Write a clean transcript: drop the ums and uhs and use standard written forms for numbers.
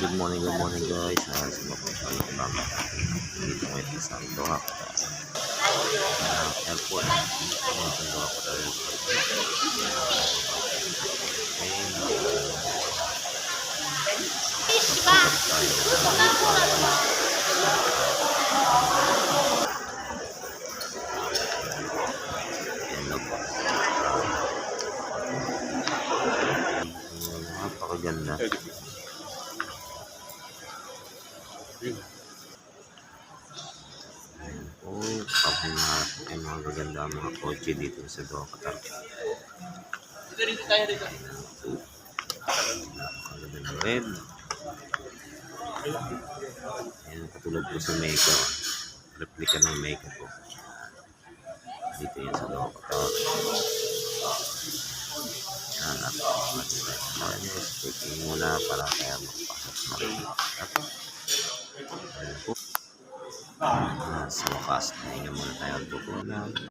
Good morning guys. Sino po tayo lang dito ngayon sa Doha airport. Sa Doha Qatar airport. Napakaganda. Tapos ay mga gaganda mga kotse dito sa Doha Qatar. Dito tayo dito. Napakaganda ng red. Ayan, katulad po sa Mexico. Replika ng Mexico po. Dito yan sa Doha Qatar. Ayan, napakaganda. Speaking muna para kaya magpasok na rin. Ayan po. Sa wakas, hindi na muna tayo tutunan.